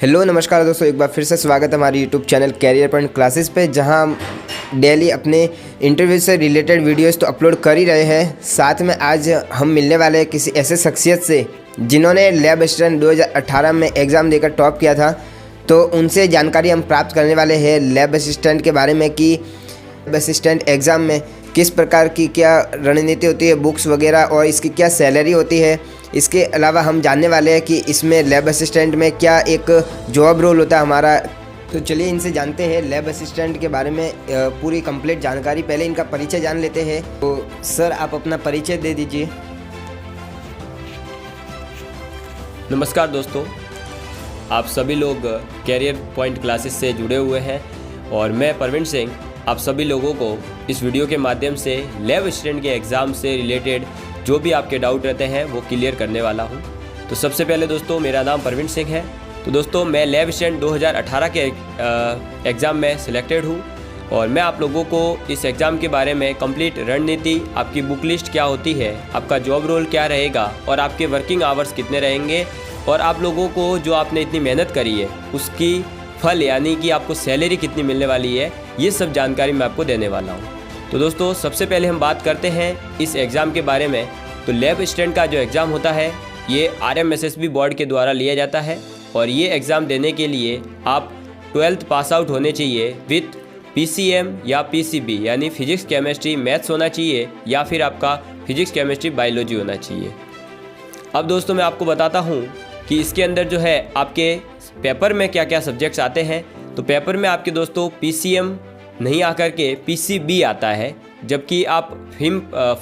Hello नमस्कार दोस्तों, एक बार फिर से स्वागत है हमारे YouTube channel career point classes पे, जहां हम डेली अपने इंटरव्यू से रिलेटेड वीडियोस तो अपलोड कर ही रहे हैं। साथ में आज हम मिलने वाले हैं किसी ऐसे शख्सियत से जिन्होंने लैब असिस्टेंट 2018 में एग्ज़ाम देकर टॉप किया था। तो उनसे जानकारी हम प्राप्त करने वाले हैं लैब असिस्टेंट के बारे में कि लैब असिस्टेंट एग्ज़ाम में किस प्रकार की क्या रणनीति होती है, बुक्स वगैरह, और इसकी क्या सैलरी होती है। इसके अलावा हम जानने वाले हैं कि इसमें लैब असिस्टेंट में क्या एक जॉब रोल होता है हमारा। तो चलिए इनसे जानते हैं लैब असिस्टेंट के बारे में पूरी कंप्लीट जानकारी। पहले इनका परिचय जान लेते हैं। तो सर, आप अपना परिचय दे दीजिए। नमस्कार दोस्तों, आप सभी लोग कैरियर पॉइंट क्लासेस से जुड़े हुए हैं और मैं परवीन सिंह आप सभी लोगों को इस वीडियो के माध्यम से लैब असिस्टेंट के एग्ज़ाम से रिलेटेड जो भी आपके डाउट रहते हैं वो क्लियर करने वाला हूं। तो सबसे पहले दोस्तों, मेरा नाम परवीन सिंह है। तो दोस्तों, मैं लैब असिस्टेंट 2018 के एग्ज़ाम में सिलेक्टेड हूं और मैं आप लोगों को इस एग्ज़ाम के बारे में कंप्लीट रणनीति, आपकी बुक लिस्ट क्या होती है, आपका जॉब रोल क्या रहेगा और आपके वर्किंग आवर्स कितने रहेंगे और आप लोगों को जो आपने इतनी मेहनत करी है उसकी फल यानी कि आपको सैलरी कितनी मिलने वाली है, ये सब जानकारी मैं आपको देने वाला हूँ। तो दोस्तों, सबसे पहले हम बात करते हैं इस एग्ज़ाम के बारे में। तो लैब असिस्टेंट का जो एग्ज़ाम होता है ये RMSSB बोर्ड के द्वारा लिया जाता है और ये एग्ज़ाम देने के लिए आप 12th पास आउट होने चाहिए विथ PCM या PCB यानी फिजिक्स केमिस्ट्री मैथ्स होना चाहिए या फिर आपका फिजिक्स केमिस्ट्री बायोलॉजी होना चाहिए। अब दोस्तों, मैं आपको बताता हूँ कि इसके अंदर जो है आपके पेपर में क्या क्या सब्जेक्ट्स आते हैं। तो पेपर में आपके दोस्तों PCM नहीं आकर के PCB आता है, जबकि आप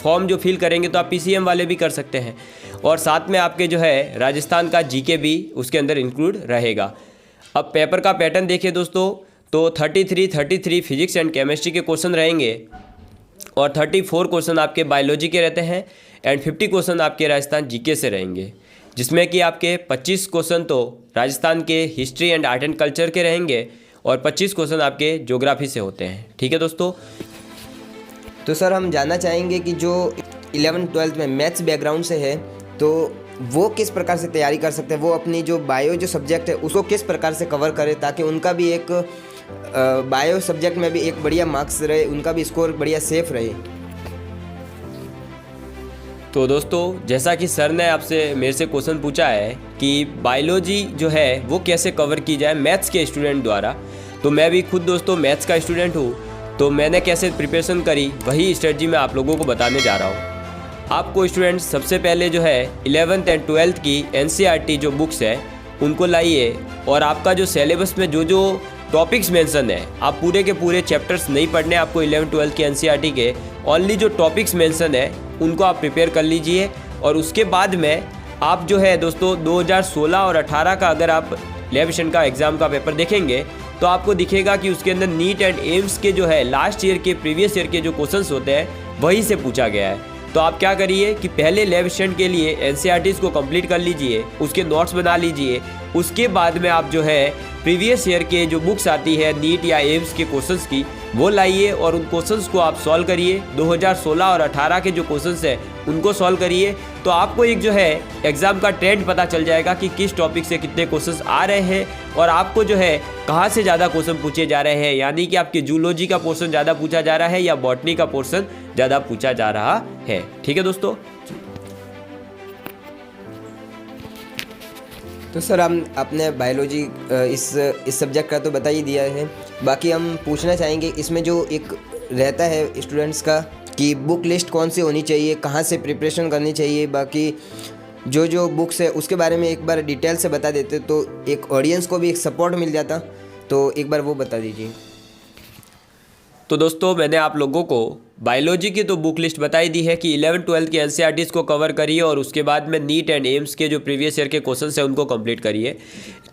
फॉर्म जो फिल करेंगे तो आप PCM वाले भी कर सकते हैं। और साथ में आपके जो है राजस्थान का GK भी उसके अंदर इंक्लूड रहेगा। अब पेपर का पैटर्न देखिए दोस्तों, तो 33 फिजिक्स एंड केमिस्ट्री के क्वेश्चन रहेंगे और 34 क्वेश्चन आपके बायोलॉजी के रहते हैं एंड 50 क्वेश्चन आपके राजस्थान GK से रहेंगे, जिसमें कि आपके 25 क्वेश्चन तो राजस्थान के history and art and culture के रहेंगे और 25 क्वेश्चन आपके ज्योग्राफी से होते हैं। ठीक है दोस्तों। तो सर, हम जानना चाहेंगे कि जो 11th-12th में मैथ्स बैकग्राउंड से है तो वो किस प्रकार से तैयारी कर सकते हैं, वो अपनी जो बायो जो सब्जेक्ट है उसको किस प्रकार से कवर करें ताकि उनका भी एक बायो सब्जेक्ट में भी एक बढ़िया मार्क्स रहे, उनका भी स्कोर बढ़िया सेफ रहे। तो दोस्तों, जैसा कि सर ने आपसे मेरे से क्वेश्चन पूछा है कि बायोलॉजी जो है वो कैसे कवर की जाए मैथ्स के स्टूडेंट द्वारा, तो मैं भी खुद दोस्तों मैथ्स का स्टूडेंट हूँ। तो मैंने कैसे प्रिपरेशन करी वही स्ट्रेटजी मैं आप लोगों को बताने जा रहा हूँ। आपको स्टूडेंट्स सबसे पहले जो है 11th एंड 12th की NCERT जो बुक्स है उनको लाइए और आपका जो सिलेबस में जो जो टॉपिक्स मेंशन है, आप पूरे के पूरे चैप्टर्स नहीं पढ़ने आपको 11th-12th के NCERT के, ओनली जो टॉपिक्स मेंशन है उनको आप प्रिपेयर कर लीजिए। और उसके बाद में आप जो है दोस्तों 2016 और 18 का अगर आप लैब असिस्टेंट का एग्ज़ाम का पेपर देखेंगे तो आपको दिखेगा कि उसके अंदर नीट एंड एम्स के जो है लास्ट ईयर के प्रीवियस ईयर के जो क्वेश्चंस होते हैं वही से पूछा गया है। तो आप क्या करिए कि पहले लैब असिस्टेंट के लिए NCERTs को कंप्लीट कर लीजिए, उसके नोट्स बना लीजिए। उसके बाद में आप जो है प्रीवियस ईयर के जो बुक्स आती है नीट या एम्स के क्वेश्चंस की वो लाइए और उन क्वेश्चंस को आप सॉल्व करिए। 2016 और 18 के जो क्वेश्चंस हैं उनको सॉल्व करिए। तो आपको एक जो है एग्ज़ाम का ट्रेंड पता चल जाएगा कि किस टॉपिक से कितने क्वेश्चंस आ रहे हैं और आपको जो है कहाँ से ज़्यादा क्वेश्चन पूछे जा रहे हैं, यानी कि आपके जूलॉजी का पोर्शन ज़्यादा पूछा जा रहा है या बॉटनी का पोर्शन ज़्यादा पूछा जा रहा है। ठीक है दोस्तों। तो सर, हम अपने बायोलॉजी इस सब्जेक्ट का तो बता ही दिया है, बाकी हम पूछना चाहेंगे इसमें जो एक रहता है स्टूडेंट्स का कि बुक लिस्ट कौन सी होनी चाहिए, कहाँ से प्रिपरेशन करनी चाहिए, बाकी जो जो बुक्स है उसके बारे में एक बार डिटेल से बता देते तो एक ऑडियंस को भी एक सपोर्ट मिल जाता। तो एक बार वो बता दीजिए। तो दोस्तों, मैंने आप लोगों को बायोलॉजी की तो बुक लिस्ट बताई दी है कि 11th-12th के NCERTs को कवर करिए और उसके बाद में नीट एंड एम्स के जो प्रीवियस ईयर के क्वेश्चन हैं उनको कंप्लीट करिए।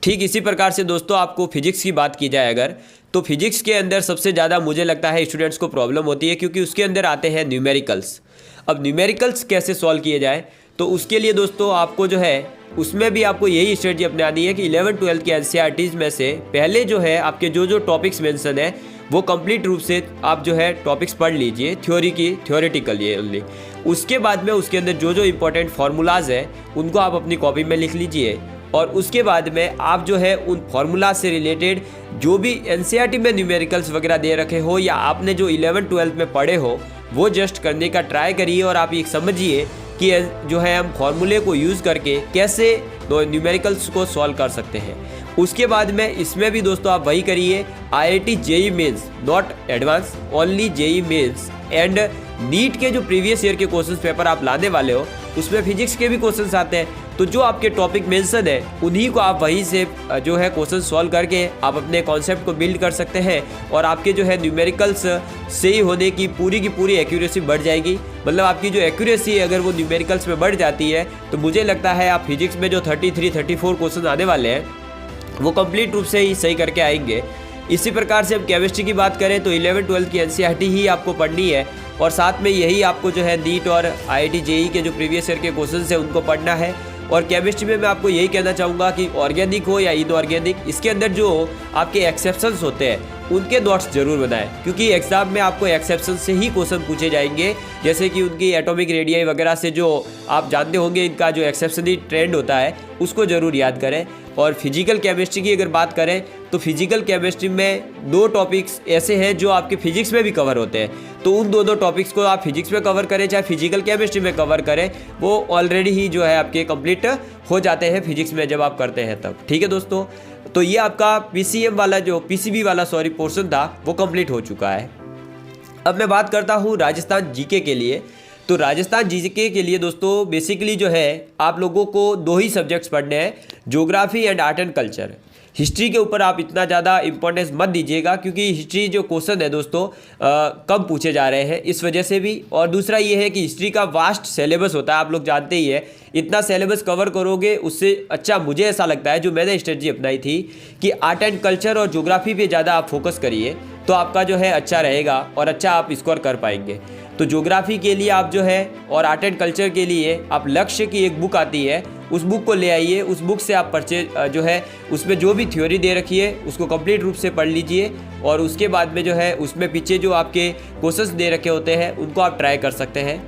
ठीक इसी प्रकार से दोस्तों, आपको फिजिक्स की बात की जाए अगर, तो फिजिक्स के अंदर सबसे ज़्यादा मुझे लगता है स्टूडेंट्स को प्रॉब्लम होती है क्योंकि उसके अंदर आते हैं न्यूमेरिकल्स। अब न्यूमेरिकल्स कैसे सॉल्व किए जाए, तो उसके लिए दोस्तों आपको जो है उसमें भी आपको यही स्ट्रेटजी अपनानी है कि 11th-12th के NCERTs में से पहले जो है आपके जो जो टॉपिक्स मेंशन है वो कंप्लीट रूप से आप जो है टॉपिक्स पढ़ लीजिए, थ्योरेटिकली ओनली। उसके बाद में उसके अंदर जो जो इंपॉर्टेंट फार्मूलाज है उनको आप अपनी कॉपी में लिख लीजिए और उसके बाद में आप जो है उन फार्मूला से रिलेटेड जो भी एनसीईआरटी में न्यूमेरिकल्स वगैरह दे रखे हो या आपने जो 11-12 में पढ़े हो वो जस्ट करने का ट्राई करिए और आप ये समझिए कि जो है हम फार्मूले को यूज़ करके कैसे न्यूमेरिकल्स को सॉल्व कर सकते हैं। उसके बाद में इसमें भी दोस्तों आप वही करिए, IIT JEE mains not advance, only JEE mains and NEET के जो प्रीवियस ईयर के क्वेश्चन पेपर आप लाने वाले हो उसमें फिजिक्स के भी क्वेश्चंस आते हैं, तो जो आपके टॉपिक मेंशन है उन्हीं को आप वहीं से जो है क्वेश्चन सॉल्व करके आप अपने कॉन्सेप्ट को बिल्ड कर सकते हैं और आपके जो है न्यूमेरिकल्स सही होने की पूरी एक्यूरेसी बढ़ जाएगी। मतलब आपकी जो एक्यूरेसी अगर वो न्यूमेरिकल्स में बढ़ जाती है तो मुझे लगता है आप फिजिक्स में जो 33-34 क्वेश्चन आने वाले हैं वो कंप्लीट रूप से ही सही करके आएंगे। इसी प्रकार से हम केमिस्ट्री की बात करें तो 11-12 की एनसीईआरटी ही आपको पढ़नी है और साथ में यही आपको जो है नीट और IIT JEE के जो प्रीवियस ईयर के क्वेश्चन है उनको पढ़ना है। और केमिस्ट्री में मैं आपको यही कहना चाहूँगा कि ऑर्गेनिक हो या इनऑर्गेनिक, इसके अंदर जो आपके एक्सेप्शंस होते हैं उनके नोट्स जरूर बनाएं, क्योंकि एग्जाम में आपको एक्सेप्शन से ही क्वेश्चन पूछे जाएंगे। जैसे कि उनकी एटॉमिक रेडियाई वगैरह से जो आप जानते होंगे इनका जो एक्सेप्शनरी ट्रेंड होता है उसको ज़रूर याद करें। और फिजिकल केमिस्ट्री की अगर बात करें तो फिजिकल केमिस्ट्री में 2 टॉपिक्स ऐसे हैं जो आपके फिजिक्स में भी कवर होते हैं, तो उन दोनों टॉपिक्स को आप फिजिक्स में कवर करें चाहे फिजिकल केमिस्ट्री में कवर करें, वो ऑलरेडी ही जो है आपके कंप्लीट हो जाते हैं फिजिक्स में जब आप करते हैं तब। ठीक है दोस्तों, तो ये आपका PCB वाला पोर्शन था वो कंप्लीट हो चुका है। अब मैं बात करता हूँ राजस्थान जीके के लिए। तो राजस्थान जीके के लिए दोस्तों बेसिकली जो है आप लोगों को 2 ही सब्जेक्ट्स पढ़ने हैं, geography and art and culture. History के ऊपर आप इतना ज़्यादा इंपॉर्टेंस मत दीजिएगा, क्योंकि हिस्ट्री जो क्वेश्चन है दोस्तों कम पूछे जा रहे हैं इस वजह से भी। और दूसरा ये है कि हिस्ट्री का वास्ट सिलेबस होता है, आप लोग जानते ही है। इतना सिलेबस कवर करोगे उससे अच्छा मुझे ऐसा लगता है, जो मैंने स्ट्रेटजी अपनाई थी कि आर्ट एंड कल्चर और ज्योग्राफी पे ज़्यादा आप फोकस करिए तो आपका जो है अच्छा रहेगा और अच्छा आप स्कोर कर पाएंगे। तो ज्योग्राफी के लिए आप जो है और आर्ट एंड कल्चर के लिए आप लक्ष्य की एक बुक आती है उस बुक को ले आइए, उस बुक से आप जो है उसमें जो भी थ्योरी दे रखी है उसको कंप्लीट रूप से पढ़ लीजिए और उसके बाद में जो है उसमें पीछे जो आपके क्वेश्चंस दे रखे होते हैं उनको आप ट्राई कर सकते हैं।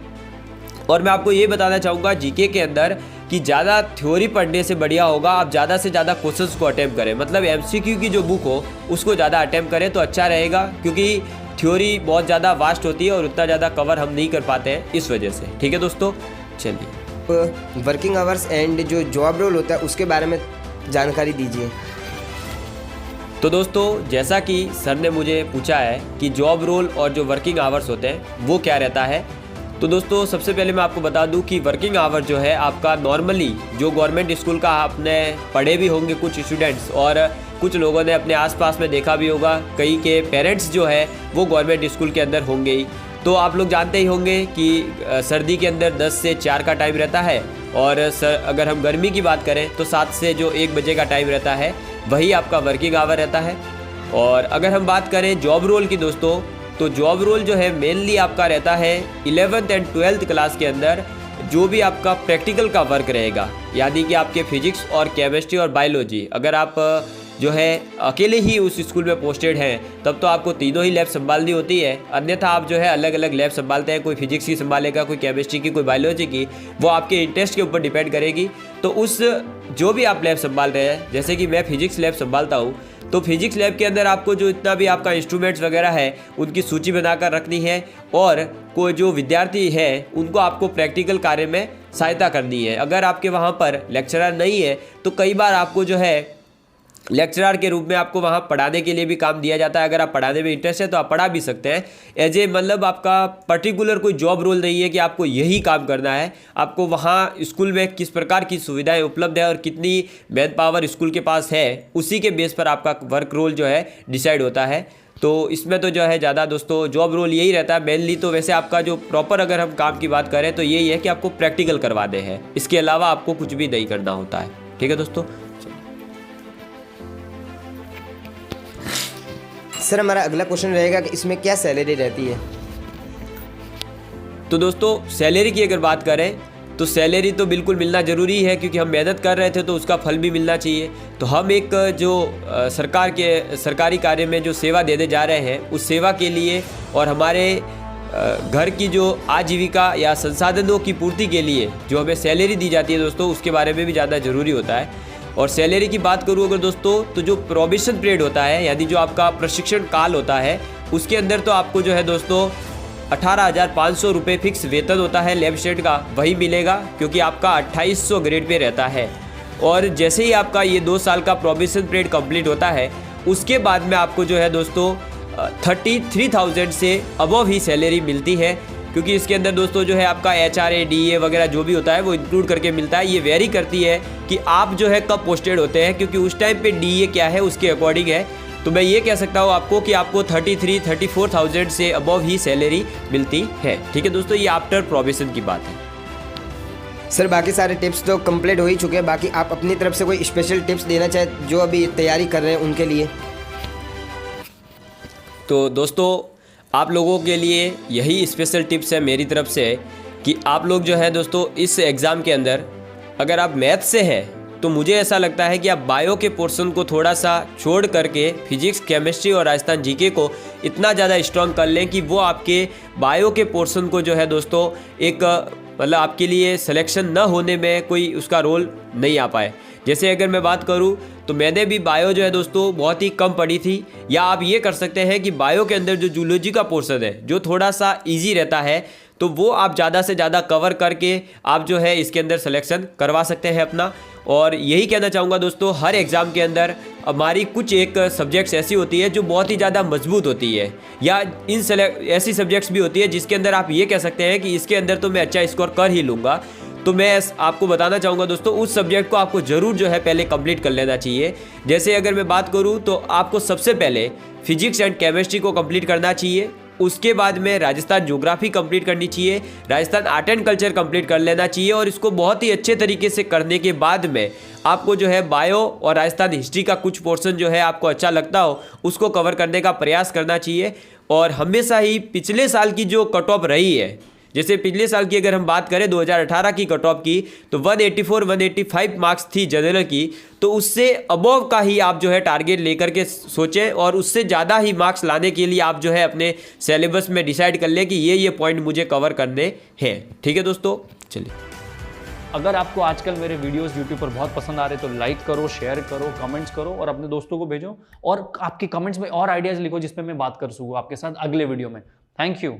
और मैं आपको ये बताना चाहूँगा जीके के अंदर कि ज़्यादा थ्योरी पढ़ने से बढ़िया होगा आप ज़्यादा से ज़्यादा क्वेश्चंस को अटेम्प्ट करें, मतलब MCQ की जो बुक हो उसको ज़्यादा अटेम्प्ट करें तो अच्छा रहेगा, क्योंकि थ्योरी बहुत ज़्यादा वास्ट होती है और उतना ज़्यादा कवर हम नहीं कर पाते हैं इस वजह से। ठीक है दोस्तों, चलिए वर्किंग आवर्स एंड जो जॉब रोल होता है उसके बारे में जानकारी दीजिए। तो दोस्तों जैसा कि सर ने मुझे पूछा है कि जॉब रोल और जो वर्किंग आवर्स होते हैं वो क्या रहता है, तो दोस्तों सबसे पहले मैं आपको बता दूं कि वर्किंग आवर जो है आपका नॉर्मली जो गवर्नमेंट स्कूल का आपने पढ़े भी होंगे कुछ स्टूडेंट्स और कुछ लोगों ने अपने आसपास में देखा भी होगा, कई के पेरेंट्स जो है वो गवर्नमेंट स्कूल के अंदर होंगे ही। तो आप लोग जानते ही होंगे कि सर्दी के अंदर 10 से 4 का टाइम रहता है और अगर हम गर्मी की बात करें तो 7 से जो 1 बजे का टाइम रहता है वही आपका वर्किंग आवर रहता है। और अगर हम बात करें जॉब रोल की दोस्तों, तो जॉब रोल जो है मेनली आपका रहता है 11th एंड 12th क्लास के अंदर जो भी आपका प्रैक्टिकल का वर्क रहेगा, यानी कि आपके फिजिक्स और केमिस्ट्री और बायोलॉजी। अगर आप जो है अकेले ही उस स्कूल में पोस्टेड हैं तब तो आपको तीनों ही लैब संभालनी होती है, अन्यथा आप जो है अलग अलग लैब संभालते हैं, कोई फिजिक्स की संभालेगा, कोई केमिस्ट्री की, कोई बायोलॉजी की, वो आपके इंटरेस्ट के ऊपर डिपेंड करेगी। तो उस जो भी आप लैब संभाल रहे हैं, जैसे कि मैं फिजिक्स लैब संभालता हूँ, तो फिजिक्स लैब के अंदर आपको जो इतना भी आपका इंस्ट्रूमेंट्स वगैरह है उनकी सूची बनाकर रखनी है और कोई जो विद्यार्थी है उनको आपको प्रैक्टिकल कार्य में सहायता करनी है। अगर आपके वहाँ पर लेक्चरर नहीं है तो कई बार आपको जो है लेक्चरर के रूप में आपको वहाँ पढ़ाने के लिए भी काम दिया जाता है। अगर आप पढ़ाने में इंटरेस्ट है तो आप पढ़ा भी सकते हैं एज ए, मतलब आपका पर्टिकुलर कोई जॉब रोल नहीं है कि आपको यही काम करना है। आपको वहाँ स्कूल में किस प्रकार की सुविधाएं उपलब्ध है और कितनी मैन पावर स्कूल के पास है उसी के बेस पर आपका वर्क रोल जो है डिसाइड होता है। तो इसमें तो जो है ज़्यादा दोस्तों जॉब रोल यही रहता है मेनली। तो वैसे आपका जो प्रॉपर अगर हम काम की बात करें तो यही है कि आपको प्रैक्टिकल करवाने हैं, इसके अलावा आपको कुछ भी नहीं करना होता है। ठीक है दोस्तों। सर हमारा अगला क्वेश्चन रहेगा कि इसमें क्या सैलरी रहती है। तो दोस्तों सैलरी की अगर बात करें तो सैलरी तो बिल्कुल मिलना ज़रूरी है, क्योंकि हम मेहनत कर रहे थे तो उसका फल भी मिलना चाहिए। तो हम एक जो सरकारी कार्य में जो सेवा देने जा रहे हैं उस सेवा के लिए और हमारे घर की जो आजीविका या संसाधनों की पूर्ति के लिए जो हमें सैलरी दी जाती है दोस्तों, उसके बारे में भी ज़्यादा ज़रूरी होता है। और सैलरी की बात करूँ अगर दोस्तों, तो जो प्रोबेशन पीरियड होता है, यानी जो आपका प्रशिक्षण काल होता है, उसके अंदर तो आपको जो है दोस्तों 18,500 रुपये फिक्स वेतन होता है लैब स्टेट का, वही मिलेगा क्योंकि आपका 2800 ग्रेड पे रहता है। और जैसे ही आपका ये 2 साल का प्रोबेशन पीरियड कंप्लीट होता है, उसके बाद में आपको जो है दोस्तों 33,000 से अबव ही सैलरी मिलती है, क्योंकि इसके अंदर दोस्तों जो है आपका HRA DA वगैरह जो भी होता है वो इंक्लूड करके मिलता है। ये वेरी करती है कि आप जो है कब पोस्टेड होते हैं, क्योंकि उस टाइम पे DA क्या है उसके अकॉर्डिंग है। तो मैं ये कह सकता हूँ आपको कि आपको 34,000 से अबव ही सैलरी मिलती है। ठीक है दोस्तों, ये आफ्टर प्रोबेशन की बात है। सर बाकी सारे टिप्स तो कंप्लीट हो ही चुके हैं, बाकी आप अपनी तरफ से कोई स्पेशल टिप्स देना चाहे जो अभी तैयारी कर रहे हैं उनके लिए? तो दोस्तों आप लोगों के लिए यही स्पेशल टिप्स है मेरी तरफ से कि आप लोग जो है दोस्तों इस एग्ज़ाम के अंदर अगर आप मैथ से हैं तो मुझे ऐसा लगता है कि आप बायो के पोर्शन को थोड़ा सा छोड़ करके फिजिक्स, केमिस्ट्री और राजस्थान जीके को इतना ज़्यादा स्ट्रॉन्ग कर लें कि वो आपके बायो के पोर्शन को जो है दोस्तों एक मतलब आपके लिए सिलेक्शन न होने में कोई उसका रोल नहीं आ पाए। जैसे अगर मैं बात करूं तो मैंने भी बायो जो है दोस्तों बहुत ही कम पढ़ी थी, या आप ये कर सकते हैं कि बायो के अंदर जो जूलॉजी का पोर्शन है जो थोड़ा सा इजी रहता है, तो वो आप ज़्यादा से ज़्यादा कवर करके आप जो है इसके अंदर सिलेक्शन करवा सकते हैं अपना। और यही कहना चाहूँगा दोस्तों, हर एग्ज़ाम के अंदर हमारी कुछ एक सब्जेक्ट्स ऐसी होती है जो बहुत ही ज़्यादा मजबूत होती है, या ऐसी सब्जेक्ट्स भी होती है जिसके अंदर आप ये कह सकते हैं कि इसके अंदर तो मैं अच्छा स्कोर कर ही लूँगा। तो मैं आपको बताना चाहूँगा दोस्तों, उस सब्जेक्ट को आपको ज़रूर जो है पहले कंप्लीट कर लेना चाहिए। जैसे अगर मैं बात करूँ तो आपको सबसे पहले फिजिक्स एंड केमिस्ट्री को कंप्लीट करना चाहिए, उसके बाद में राजस्थान ज्योग्राफी कंप्लीट करनी चाहिए, Rajasthan art and culture complete कर लेना चाहिए, और इसको बहुत ही अच्छे तरीके से करने के बाद में आपको जो है बायो और राजस्थान हिस्ट्री का कुछ पोर्शन जो है आपको अच्छा लगता हो उसको कवर करने का प्रयास करना चाहिए। और हमेशा ही पिछले साल की जो कट ऑफ रही है, जैसे पिछले साल की अगर हम बात करें 2018 की कट ऑफ की, तो 184-185 मार्क्स थी जनरल की, तो उससे अबव का ही आप जो है टारगेट लेकर के सोचें, और उससे ज़्यादा ही मार्क्स लाने के लिए आप जो है अपने सिलेबस में डिसाइड कर लें कि ये पॉइंट मुझे कवर करने हैं। ठीक है दोस्तों, चलिए। अगर आपको आजकल मेरे वीडियोस YouTube पर बहुत पसंद आ रहे तो लाइक करो, शेयर करो, कमेंट्स करो और अपने दोस्तों को भेजो, और आपके कमेंट्स में और आइडियाज़ लिखो जिस पे मैं बात कर सकूँ आपके साथ अगले वीडियो में। Thank you.